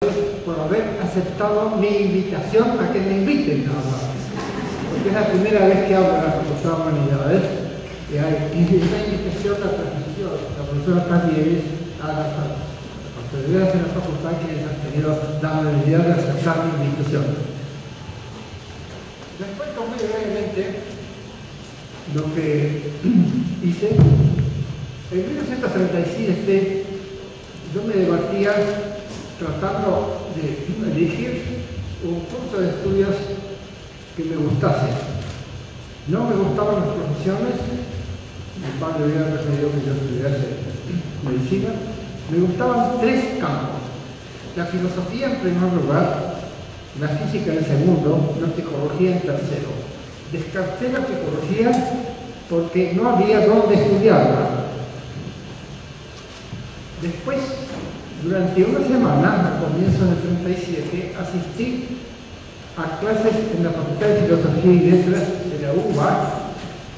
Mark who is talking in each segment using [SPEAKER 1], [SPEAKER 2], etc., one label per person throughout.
[SPEAKER 1] por haber aceptado mi invitación a que me inviten a hablar. Porque es la primera vez que hablo en la Facultad de Humanidades y esa invitación la transmitió la profesora Paz a las autoridades de la facultad, quienes han tenido la amabilidad de aceptar mi invitación. Les cuento muy brevemente lo que hice. En 1937 yo me debatía tratando de elegir un curso de estudios que me gustase. No me gustaban las profesiones, mi padre había preferido que yo estudiase medicina. Me gustaban tres campos: la filosofía en primer lugar, la física en segundo, la psicología en tercero. Descarté la psicología porque no había dónde estudiarla. Después, durante una semana, a comienzos del 37, asistí a clases en la Facultad de Filosofía y Letras de la UBA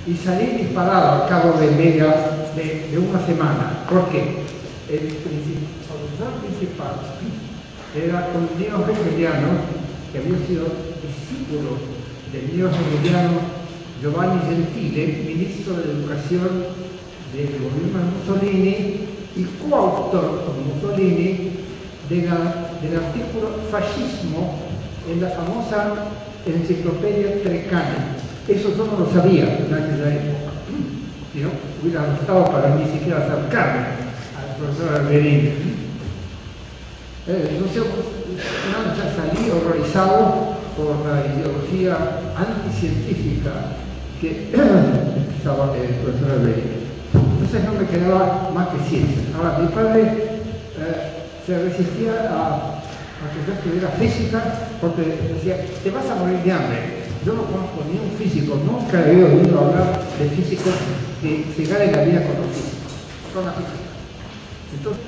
[SPEAKER 1] y salí disparado al cabo de una semana. ¿Por qué? El profesor principal era un neo-hegeliano que había sido discípulo del neo-hegeliano Giovanni Gentile, ministro de Educación del gobierno de Mussolini y coautor con Mussolini del artículo Fascismo en la famosa enciclopedia Treccani. Eso yo no lo sabía en aquella época. Si no, hubiera gustado para ni siquiera acercarme al profesor Alberini. Entonces, salí horrorizado por la ideología anticientífica que estaba el profesor Alberini. Entonces no me quedaba más que ciencia. Ahora, mi padre se resistía a que yo estudiara física porque decía: te vas a morir de hambre. Yo no conozco ni un físico, nunca he oído hablar de físicos que se ganen la vida con los físicos, con la física. Entonces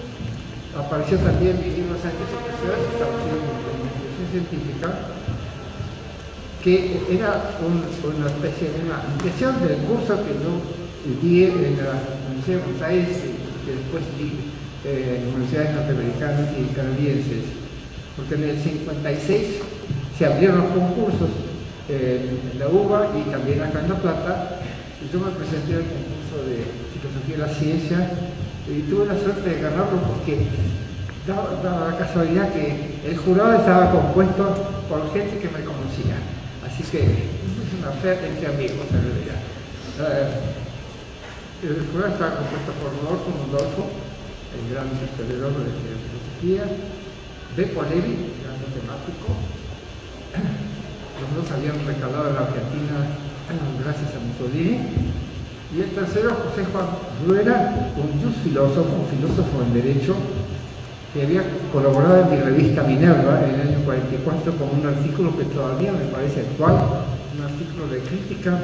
[SPEAKER 1] apareció también mi libro científico, estableció una investigación científica, que era una especie de una impresión del curso que yo di en la Universidad de Buenos Aires y que después di en universidades norteamericanas y canadienses. Porque en el 56 se abrieron los concursos en la UBA y también acá en La Plata, y yo me presenté al concurso de Filosofía de la Ciencia y tuve la suerte de ganarlo porque daba la casualidad que el jurado estaba compuesto por gente que me conocía. Así que es una fe entre amigos en realidad. El jurado estaba compuesto por Rodolfo Mundolfo, el gran historiador de la filosofía, Beppo Levi, el gran matemático. Los dos habían recalado en la Argentina gracias a Mussolini. Y el tercero, José Juan Rueda, un filósofo en Derecho, que había colaborado en mi revista Minerva en el año 44 con un artículo que todavía me parece actual, un artículo de crítica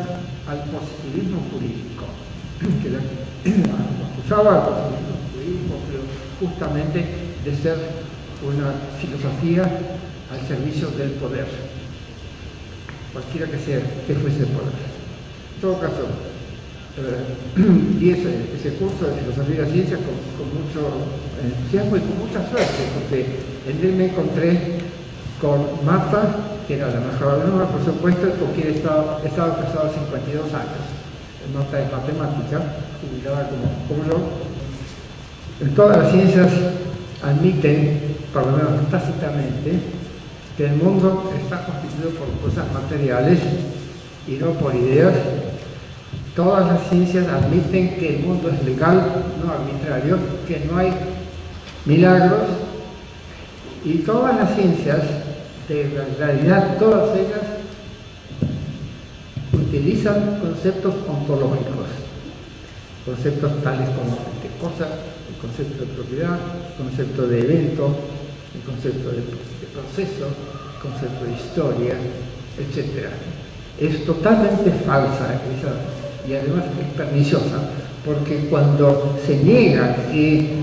[SPEAKER 1] al positivismo jurídico, que acusaba al positivismo jurídico, pero justamente de ser una filosofía al servicio del poder, cualquiera que fuese el poder. En todo caso, y ese curso de Filosofía de la Ciencia con mucho entusiasmo y con mucha suerte, porque en él me encontré con Marta, que era la mejor alumna, por supuesto, con quien estaba casado 52 años. Marta es matemática, jubilada como yo. En todas las ciencias admiten, por lo menos tácitamente, que el mundo está constituido por cosas materiales y no por ideas. Todas las ciencias admiten que el mundo es legal, no arbitrario, que no hay milagros, y todas las ciencias, de la realidad, todas ellas utilizan conceptos ontológicos, conceptos tales como de cosa, el concepto de propiedad, el concepto de evento, el concepto de proceso, el concepto de historia, etc. Es totalmente falsa esa, y además es perniciosa, porque cuando se niega que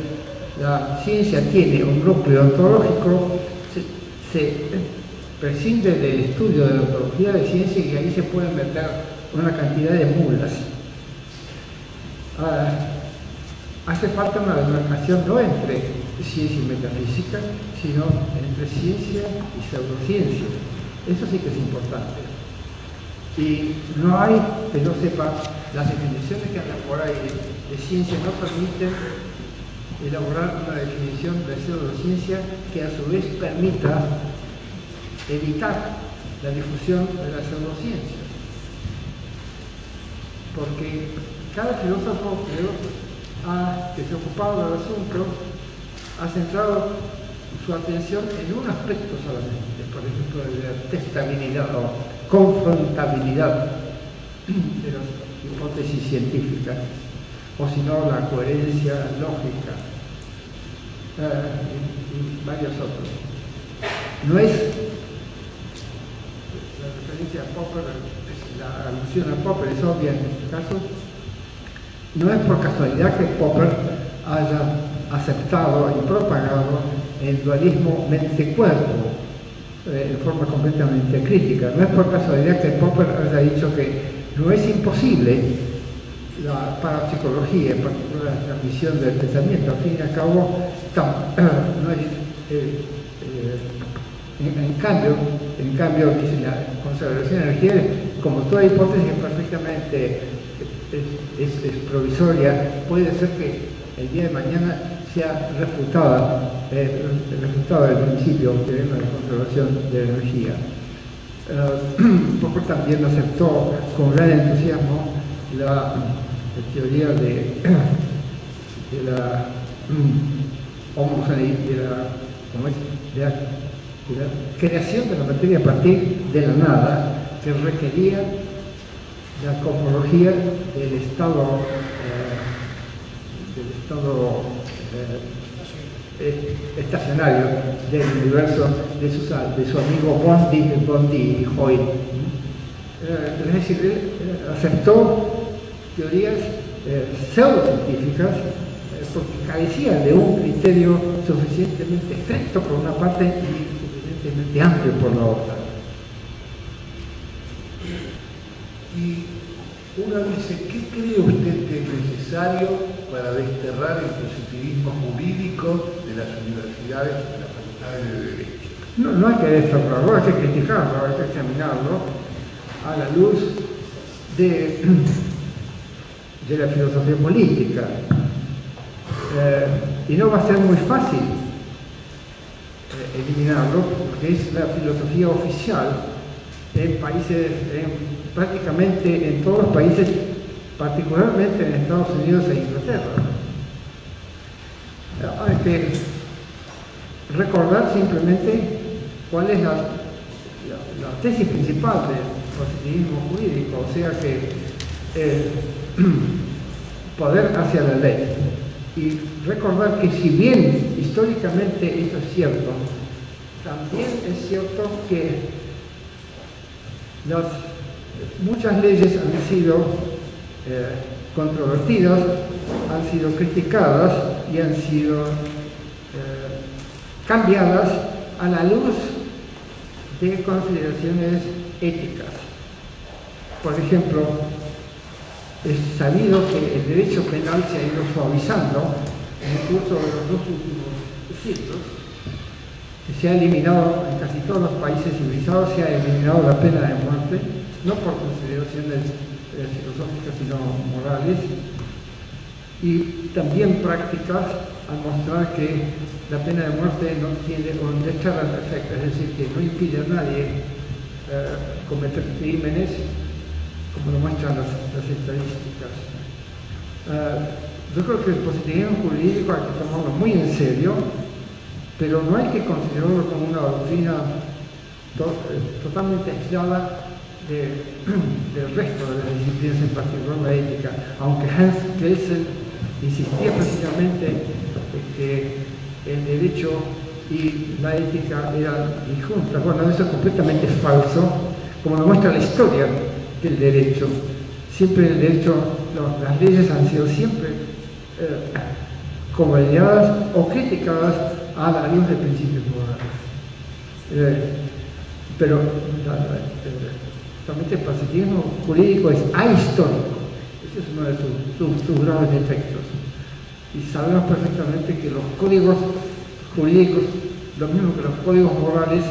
[SPEAKER 1] la ciencia tiene un núcleo ontológico, se prescinde del estudio de la ontología de ciencia y ahí se pueden meter una cantidad de mulas. Hace falta una demarcación no entre ciencia y metafísica, sino entre ciencia y pseudociencia. Eso sí que es importante. Y no hay, que no sepa, las definiciones que andan por ahí de ciencia no permiten elaborar una definición de pseudociencia que a su vez permita evitar la difusión de la pseudociencia. Porque cada filósofo, creo, que se ha ocupado del asunto, ha centrado su atención en un aspecto solamente, por ejemplo, de la testabilidad o confrontabilidad de las hipótesis científicas, o si no, la coherencia lógica, y varios otros. No es la referencia a Popper, la alusión a Popper es obvia en este caso. No es por casualidad que Popper haya aceptado y propagado el dualismo mente-cuerpo en forma completamente crítica. No es por casualidad que Popper haya dicho que no es imposible la parapsicología, en particular la transmisión del pensamiento. Al fin y al cabo, no es, en cambio, dice la conservación de energía, como toda hipótesis perfectamente es provisoria, puede ser que el día de mañana sea refutado el principio de la conservación de la energía. Popper también aceptó con gran entusiasmo la teoría de la creación de la materia a partir de la nada, que requería la cosmología del estado estacionario del universo de su amigo Bondi y Hoyle. Es decir, él aceptó teorías pseudocientíficas porque carecían de un criterio suficientemente estricto por una parte y suficientemente amplio por la otra.
[SPEAKER 2] Y una dice, ¿qué cree usted que es necesario para desterrar el positivismo jurídico de las universidades y de las facultades de Derecho?
[SPEAKER 1] No hay que desterrarlo, hay que criticarlo, hay que examinarlo a la luz de la filosofía política. Y no va a ser muy fácil eliminarlo, porque es la filosofía oficial en países, prácticamente en todos los países, particularmente en Estados Unidos e Inglaterra. Hay que recordar simplemente cuál es la tesis principal del positivismo jurídico, o sea que poder hacia la ley. Y recordar que si bien históricamente esto es cierto, también es cierto que muchas leyes han sido controvertidas, han sido criticadas y han sido cambiadas a la luz de consideraciones éticas. Por ejemplo, es sabido que el derecho penal se ha ido suavizando en el curso de los 2 últimos siglos. Se ha eliminado en casi todos los países civilizados, se ha eliminado la pena de muerte, no por consideraciones filosóficas sino morales, y también prácticas al mostrar que la pena de muerte no tiene un deterrent effect, es decir, que no impide a nadie cometer crímenes, como lo muestran las estadísticas. Yo creo que el positivismo jurídico hay que tomarlo muy en serio, pero no hay que considerarlo como una doctrina totalmente aislada del resto de las disciplinas, en particular la ética, aunque Hans Kelsen insistía precisamente en que el derecho y la ética eran disjuntas. Bueno, eso es completamente falso, como lo muestra la historia del derecho. Siempre el derecho, las leyes han sido siempre convalidadas o criticadas a la luz de principios morales. Pero realmente el positivismo jurídico es ahistórico. Ese es uno de sus graves defectos. Y sabemos perfectamente que los códigos jurídicos, lo mismo que los códigos morales,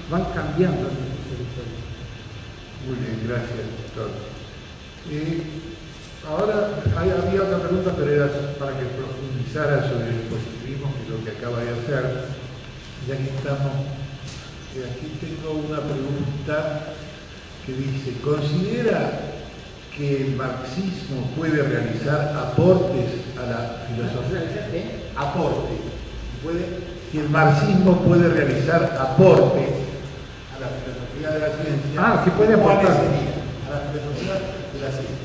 [SPEAKER 1] van cambiando en nuestra historia.
[SPEAKER 2] Muy bien, gracias, doctor. Ahora había otra pregunta, pero era para que profundizara sobre el positivismo, que es lo que acaba de hacer. Ya que estamos, aquí tengo una pregunta que dice: ¿considera que el marxismo puede realizar aportes a la filosofía? Aporte. Si el marxismo puede realizar aporte a la filosofía de la ciencia,
[SPEAKER 1] que puede aportar
[SPEAKER 2] a la filosofía de la ciencia.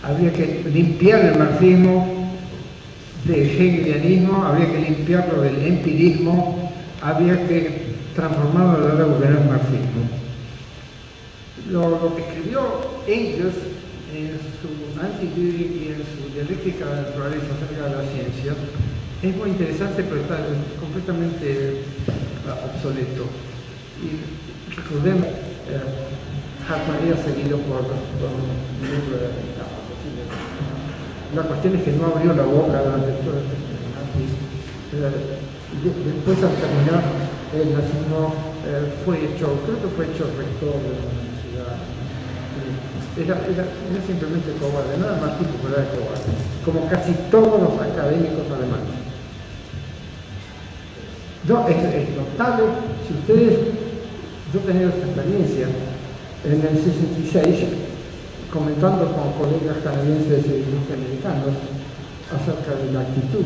[SPEAKER 1] Habría que limpiar el marxismo del hegelianismo, habría que limpiarlo del empirismo, habría que transformarlo de algo que no es marxismo. Lo que escribió Engels en su Anti-Lyrik y en su Dialéctica de la Naturaleza acerca de la ciencia es muy interesante, pero está completamente obsoleto. Y recordemos, Hartmann era seguido por un libro de la. La cuestión es que no abrió la boca durante todo el nazismo. Después, al terminar el nazismo, creo que fue hecho rector de la universidad. Era simplemente cobarde, no era marxista, pero era cobarde, como casi todos los académicos alemanes. No, es notable, si ustedes, yo he tenido esta experiencia en el 66, comentando con colegas canadienses y norteamericanos acerca de la actitud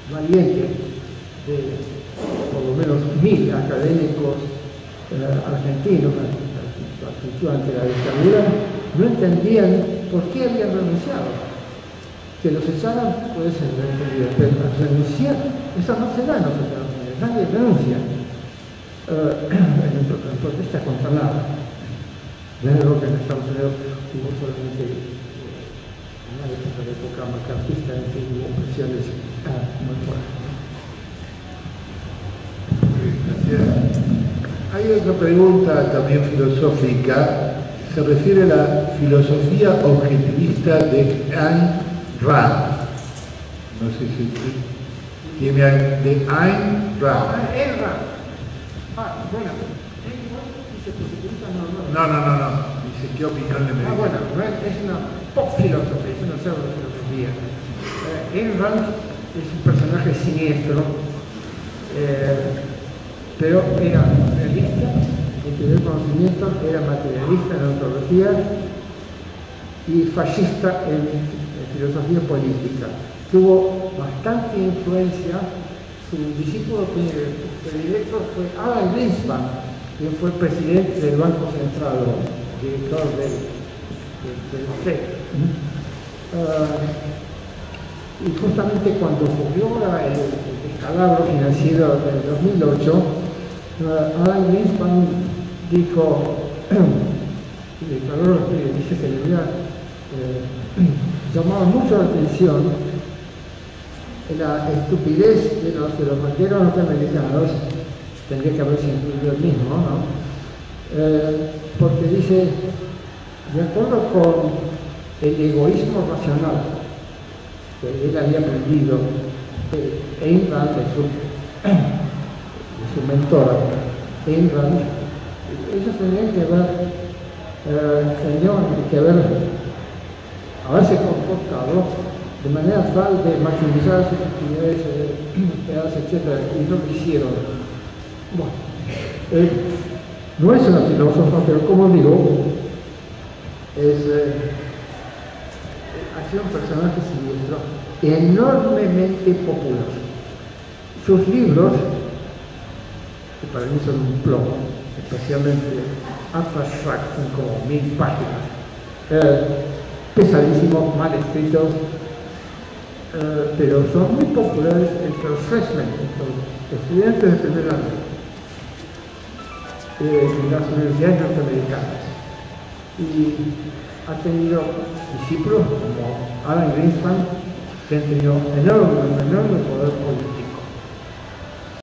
[SPEAKER 1] valiente de por lo menos 1000 académicos argentinos, la actitud ante la dictadura, no entendían por qué habían renunciado. Que los echaran puede ser entendido, pero renunciar, eso no se da en otros Estados Unidos, nadie renuncia en protesta contra nada. Desde luego que en Estados Unidos hubo solamente una época macartista en que hubo presiones muy fuertes.
[SPEAKER 2] Gracias. Hay otra pregunta también filosófica, se refiere a la filosofía objetivista de Ayn Rand. No sé si tiene de Ayn Rand.
[SPEAKER 1] Ayn Rand. Bueno.
[SPEAKER 2] No. Dice, ¿qué opinión le merece?
[SPEAKER 1] Bueno, es una pop filosofía, es una pseudo filosofía. Ayn Rand es un personaje siniestro, pero era realista en primer conocimiento, era materialista en ontología y fascista en filosofía política. Tuvo bastante influencia, su discípulo predilecto fue Alan Greenspan, que fue presidente del Banco Central, director del FED. Y justamente cuando ocurrió el descalabro financiero del 2008, Alan Greenspan dijo, dice que le había llamado mucho la atención la estupidez de los banqueros norteamericanos. Tendría que haberse incluido el mismo, ¿no? Porque dice, de acuerdo con el egoísmo racional que él había aprendido de Ayn Rand, de su mentora, Ayn Rand, ellos tenían que haberse comportado de manera tal de maximizar sus actividades empleadas, etc. Y no lo hicieron. Bueno, no es una filósofa, pero como digo, ha sido un personaje siniestro, enormemente popular. Sus libros, que para mí son un plomo, especialmente Atlas Shrugged, son como 1000 páginas, pesadísimos, mal escritos, pero son muy populares entre los freshmen, entre los estudiantes de primer año en las universidades norteamericanas. Y ha tenido discípulos como Alan Greenspan, que han tenido enorme poder político.